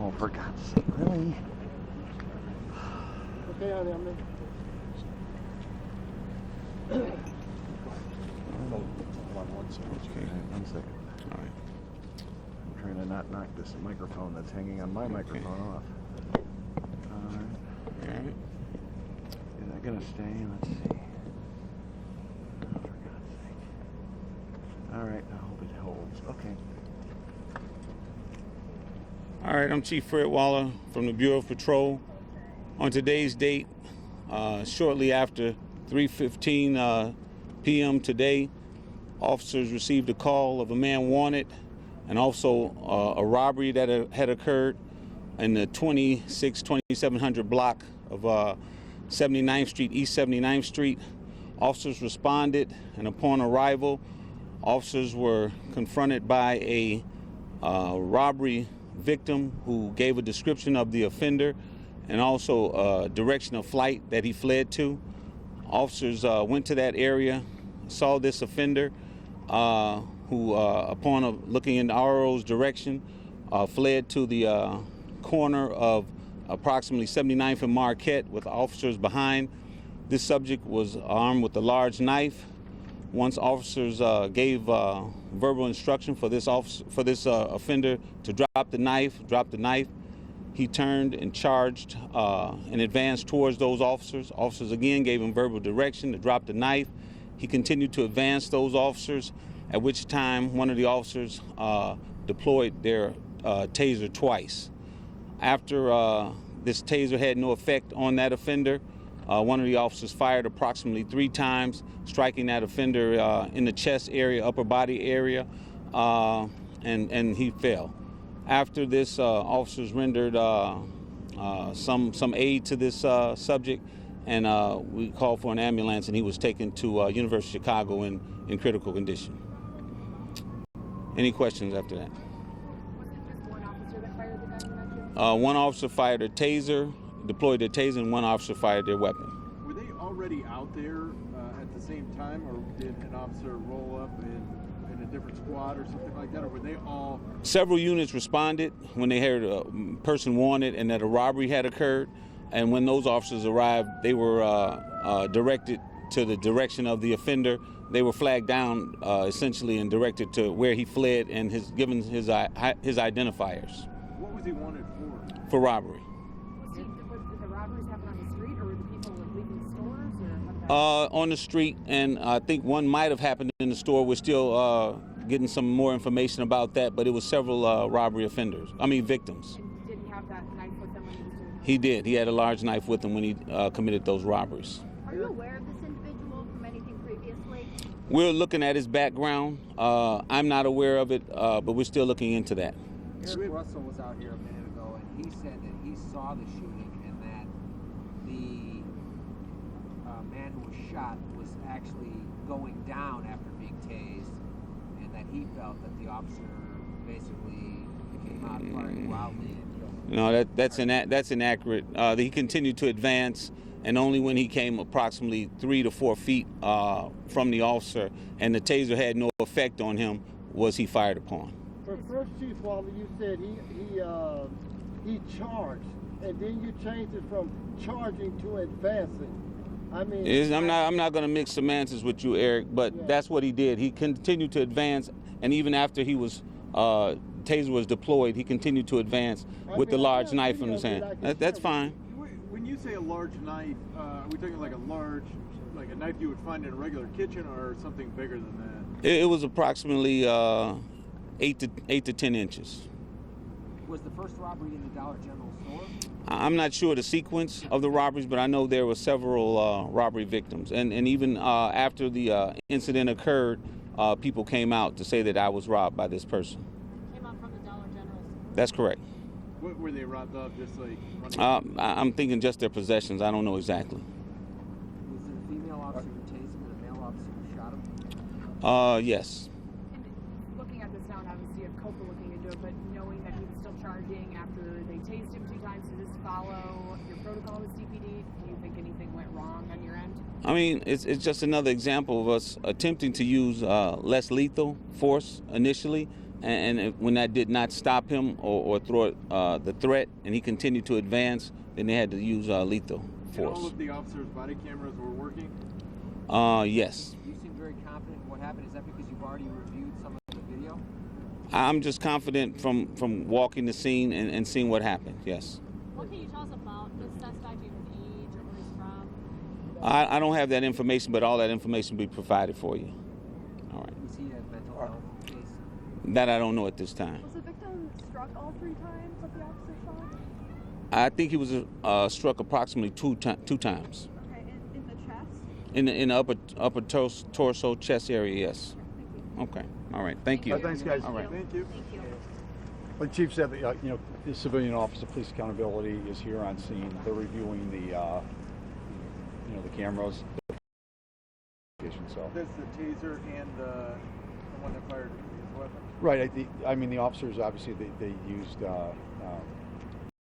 Oh, for God's sake, really? Okay, honey, I'm in. Hold on one second. Okay, one second. All right. I'm trying to not knock this microphone that's hanging on my microphone off. Alright. All right. Is that gonna stay? Let's see. Oh, for God's sake. Alright, I hope it holds. Okay. All right, I'm Chief Fred Waller from the Bureau of Patrol. On today's date, shortly after 3:15 p.m. today, officers received a call of a man wanted and also a robbery that had occurred in the 2700 block of 79th Street, East 79th Street. Officers responded, and upon arrival, officers were confronted by a robbery victim who gave a description of the offender and also a direction of flight that he fled to. Officers went to that area, saw this offender who, upon looking in RO's direction, fled to the corner of approximately 79th and Marquette with officers behind. This subject was armed with a large knife. Once officers gave verbal instruction for this offender to drop the knife, he turned and charged and advanced towards those officers. Officers again gave him verbal direction to drop the knife. He continued to advance those officers, at which time one of the officers deployed their taser twice. After this taser had no effect on that offender, one of the officers fired approximately 3 times, striking that offender in the chest area, upper body area, and he fell. After this, officers rendered some aid to this subject, and we called for an ambulance, and he was taken to University of Chicago in critical condition. Any questions after that? Was it just one officer that fired the gun you mentioned? One officer fired a taser, deployed a taser, and one officer fired their weapon. Were they already out there at the same time, or did an officer roll up in a different squad or something like that, or were they all? Several units responded when they heard a person wanted and that a robbery had occurred. And when those officers arrived, they were directed to the direction of the offender. They were flagged down essentially and directed to where he fled and given his identifiers. What was he wanted for? For robbery. Did the robberies happen on the street, or were the people leaving stores, or how did that? On the street, and I think one might have happened in the store. We're still getting some more information about that, but it was several robbery victims. And did he have that knife with him when he was doing that? He did. He had a large knife with him when he committed those robberies. Are you aware of this individual from anything previously? We're looking at his background. I'm not aware of it, but we're still looking into that. Eric Russell was out here a minute ago, and he said that he saw the shooting and that the man who was shot was actually going down after being tased, and that he felt that the officer basically came out firing wildly and killed him. No, that's inaccurate. He continued to advance, and only when he came approximately 3 to 4 feet from the officer and the taser had no effect on him was he fired upon. But first, Chief Waller, you said he charged, and then you changed it from charging to advancing. I mean, I'm not going to mix semantics with you, Eric, but Yeah. that's what he did. He continued to advance, and even after he was taser was deployed, he continued to advance with the large knife in his hand. That's fine. When you say a large knife, are we talking like a knife you would find in a regular kitchen, or something bigger than that? It was approximately 8 to 10 inches. Was the first robbery in the Dollar General store? I'm not sure the sequence of the robberies, but I know there were several robbery victims. And even after the incident occurred, people came out to say that I was robbed by this person. Came out from the Dollar General. That's correct. What were they robbed of? Just like running? I'm thinking just their possessions. I don't know exactly. Was it a female officer who tased him and a male officer who shot him? Yes. And looking at this now, and obviously you have COPA looking into it, but knowing that he was still charging after they tased him 2 times, does this follow your protocol with CPD? Do you think anything went wrong on your end? I mean, it's just another example of us attempting to use less lethal force initially and when that did not stop him or throw the threat, and he continued to advance, then they had to use lethal And all force. of the officers' body cameras were working? Yes. You seem very confident in what happened. Is that because you've already reviewed some of the video? I'm just confident from walking the scene and seeing what happened, yes. What can you tell us about the suspect, either the age or where he's from? I don't have that information, but all that information will be provided for you. All right. Is he a mental health case? That I don't know at this time. Was the victim struck all 3 times that the officer shot? I think he was struck approximately two times. Okay, in the chest? In the upper torso, chest area, yes. Okay. All right. Thank you. Thanks, guys. All right. Thank you. Thank you. Like Chief said, that, the civilian office of police accountability is here on scene. They're reviewing the cameras. So. That's the taser and the one that fired his weapon? Right. The officers obviously they used